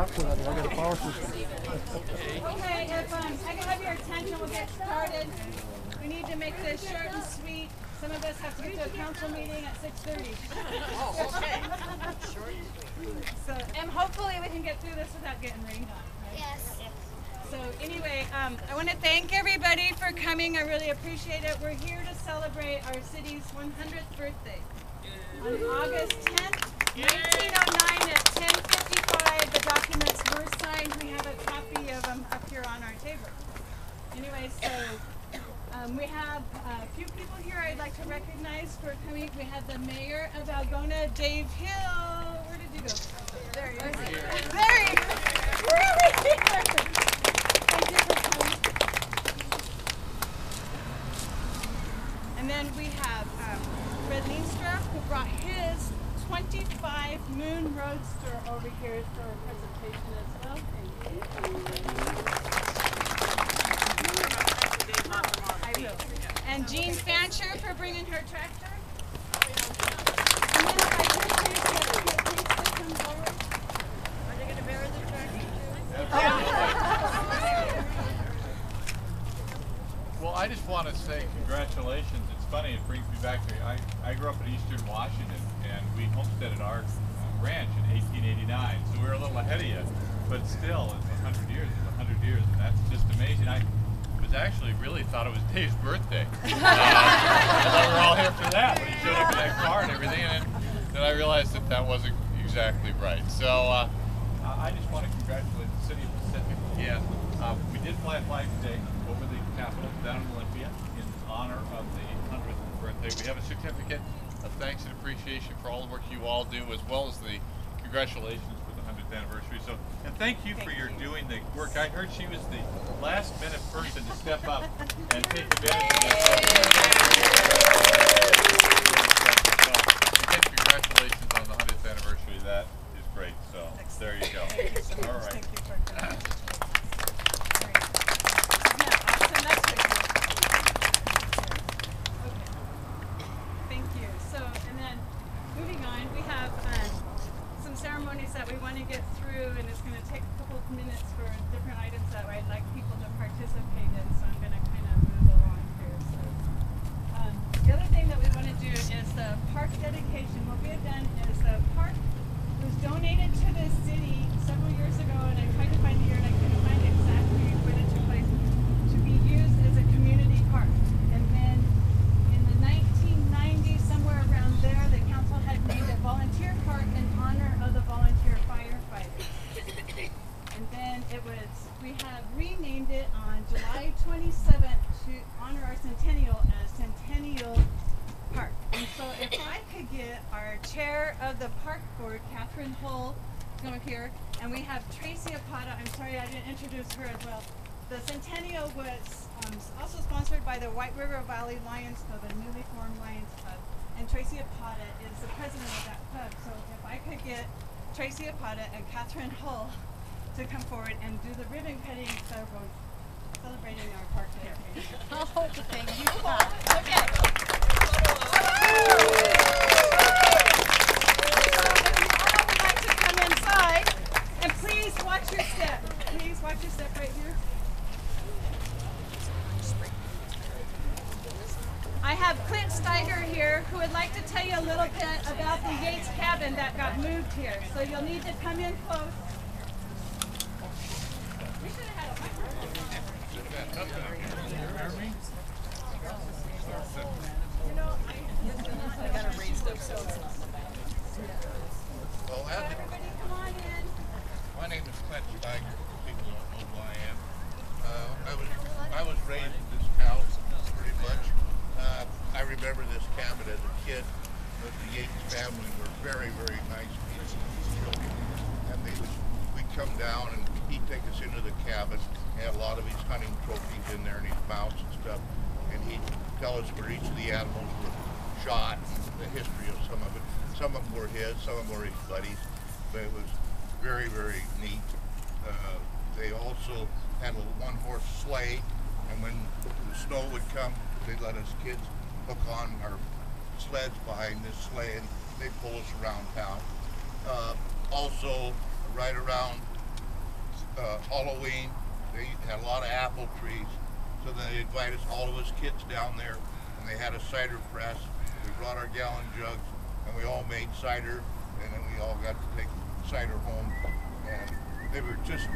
have to, I got a power system. Okay, if I can have your attention, we'll get started. We need to make this short and sweet. Some of us have to get to a council meeting at 6:30. Oh, okay. Short and sweet. So, and hopefully we can get through this without getting rained on. Right? Yes. So anyway, I want to thank everybody for coming. I really appreciate it. We're here to celebrate our city's 100th birthday. On August 10th, 1909 at 10:55, the documents were signed. We have a copy of them up here on our table. Anyway, so we have a few people here I'd like to recognize for coming. We have the mayor of Algona, Dave Hill. Where did you go? There he is. There he is. Really? Thank you for coming. And then we have Fred Leenstra, who brought his 25 Moon Roadster over here for a presentation as well. Thank you. I will. And Jean Fancher for bringing her tractor. And then if I could please get Lisa to come forward. Are they going to bury the tractor too? Well, I just want to say congratulations. It's funny, it brings me back to, I grew up in Eastern Washington, and we homesteaded our ranch in 1889, so we were a little ahead of you. But still, it's 100 years, and that's just amazing. I was actually really thought it was Dave's birthday. I thought we were all here for that, when he showed up in that car and everything, and then I realized that that wasn't exactly right. So I just want to congratulate the City of Pacific again. We did fly a flag today over the Capitol down in Olympia in honor of the 100th birthday. We have a certificate of thanks and appreciation for all the work you all do, as well as the congratulations for the 100th anniversary. So, and thank you for your doing the work. I heard she was the last minute person to step up and take advantage of this. So, again, congratulations on the 100th anniversary. That is great. So, there you go. All right. Thank you for coming. Thank you. So, and then moving on, we have some ceremonies that we want to get through, and it's going to take a couple of minutes for different items that I'd like people to participate in, so I'm going to kind of move along here. So, the other thing that we want to do is the park dedication. What we have done is the park was donated to the city several years ago, and I tried to find the year and I couldn't find exactly when it took place, to be used as a community park. And then in the 1990s, somewhere around there, the council had made a volunteer park in honor of the volunteer firefighters. And then we have renamed it on July 27th to honor our centennial as Centennial Park. And so if I could get our chair of the park board, Catherine Hull, come up here, and we have Tracy Apata. I'm sorry I didn't introduce her as well. The Centennial was also sponsored by the White River Valley Lions Club, a newly formed Lions Club. And Tracy Apata is the president of that club. So if I could get Tracy Apata and Catherine Hull to come forward and do the ribbon cutting celebrating our park dedication. Oh, thank you. Okay. And please watch your step. Please watch your step right here. I have Clint Steiger here who would like to tell you a little bit about the Yates cabin that got moved here. So you'll need to come in close. We should have had a microphone. I got it raised up so it's not. Well, Everybody come on in. my name is Clint Steiger. People don't know who I am. I was raised in this house pretty much. I remember this cabin as a kid. The Yates family were very, very nice people, children, and we'd come down and he'd take us into the cabin. He had a lot of his hunting trophies in there and his mounts and stuff, and he'd tell us where each of the animals were shot, and the history of some of it. Some of them were his, some of them were his buddies, but it was very, very neat. They also had a one-horse sleigh, and when the snow would come, they'd let us kids hook on our sleds behind this sleigh, and they'd pull us around town. Also, right around Halloween. They had a lot of apple trees. So then they invited all of us kids down there, and they had a cider press. We brought our gallon jugs, and we all made cider, and then we all got to take cider home. And they were just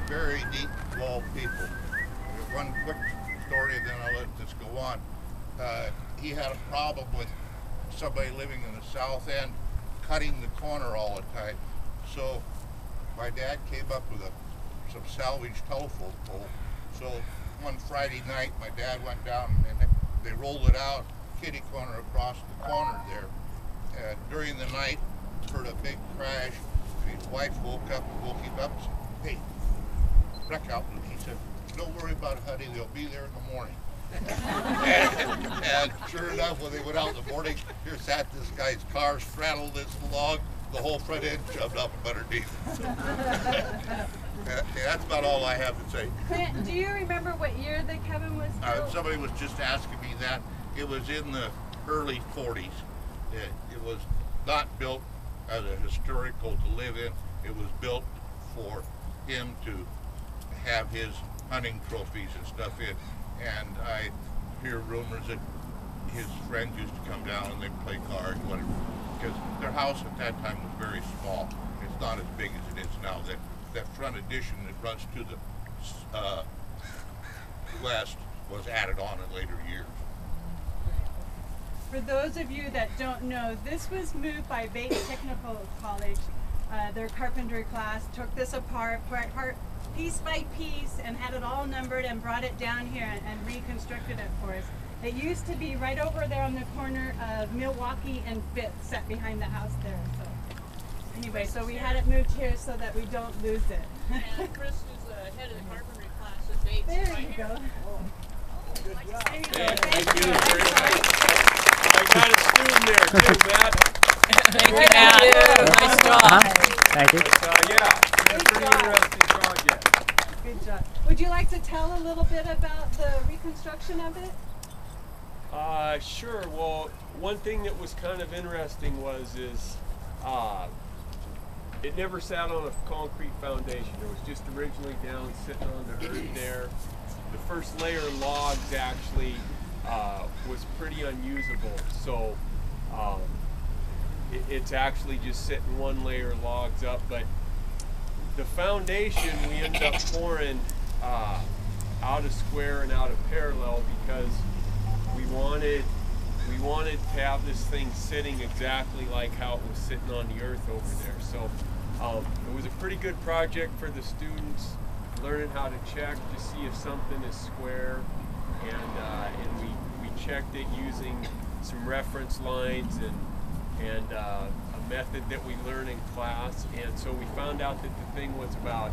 very neat, wall people. One quick story, and then I'll let this go on. He had a problem with somebody living in the south end cutting the corner all the time. So my dad came up with some salvaged telephone pole. So one Friday night, my dad went down and they rolled it out, kitty corner across the corner there. And during the night, heard a big crash. And his wife woke him up and said, "Hey, wreck out." And he said, "Don't worry about it, honey. They'll be there in the morning." and sure enough, when they went out in the morning, here sat this guy's car, straddled this log, the whole front end shoved up underneath it. That's about all I have to say. Clint, do you remember what year the cabin was built? Somebody was just asking me that. It was in the early 40s. It was not built as a historical to live in. It was built for him to have his hunting trophies and stuff in. And I hear rumors that his friends used to come down and they'd play cards, whatever. Because their house at that time was very small. It's not as big as it is now. That front addition that runs to the west was added on in later years. For those of you that don't know, this was moved by Bates Technical College. Their carpentry class took this apart piece by piece and had it all numbered and brought it down here and reconstructed it for us. It used to be right over there on the corner of Milwaukee and Fifth, set behind the house there. So anyway, so we had it moved here so that we don't lose it. And Chris is the head of the carpentry class at Bates. There right you here. go. There you go. Thank you. I got a student there too, Matt. Thank you, Matt. Nice job. Thank you. Yeah, it's a pretty interesting project. Good job. Would you like to tell a little bit about the reconstruction of it? Sure. Well, one thing that was kind of interesting is it never sat on a concrete foundation. It was just originally down, sitting on the earth there. The first layer of logs actually was pretty unusable, so it's actually just sitting one layer of logs up. But the foundation we ended up pouring out of square and out of parallel because we wanted to have this thing sitting exactly like how it was sitting on the earth over there. So it was a pretty good project for the students, learning how to check to see if something is square, and we checked it using some reference lines and a method that we learned in class. And so we found out that the thing was about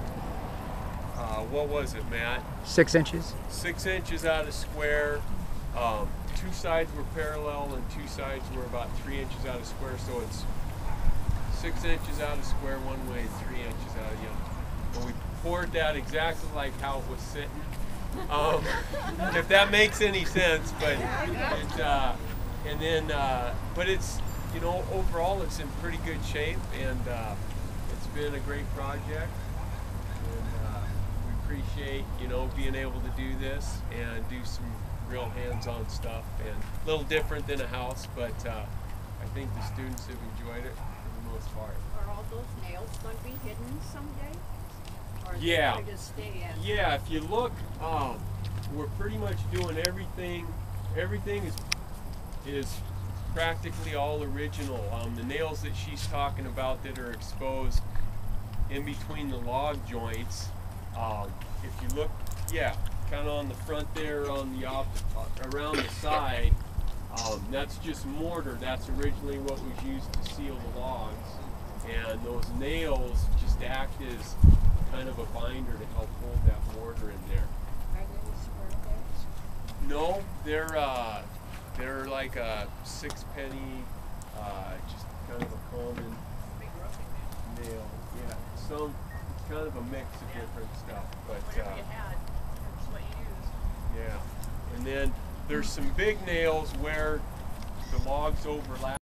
what was it, Matt? 6 inches. 6 inches out of square. Two sides were parallel and two sides were about 3 inches out of square. So it's 6 inches out of square one way, 3 inches out of the other. And we poured that exactly like how it was sitting. If that makes any sense, but but it's, you know, overall it's in pretty good shape, and it's been a great project. We appreciate, you know, being able to do this and do some real hands-on stuff, and a little different than a house, but I think the students have enjoyed it for the most part. Are all those nails going to be hidden someday? Or are they Yeah. going to stay in? Yeah, if you look, we're pretty much doing everything. Everything is practically all original. The nails that she's talking about that are exposed in between the log joints, if you look, yeah, kind of on the front there, on the around the side, that's just mortar. That's originally what was used to seal the logs, and those nails just act as kind of a binder to help hold that mortar in there. Are they square beds? No, they're like a 6 penny, just kind of a common Big roughing nail. nail. Yeah, some kind of a mix of different stuff, but Whatever you had, that's what you used. yeah. And then there's some big nails where the logs overlap.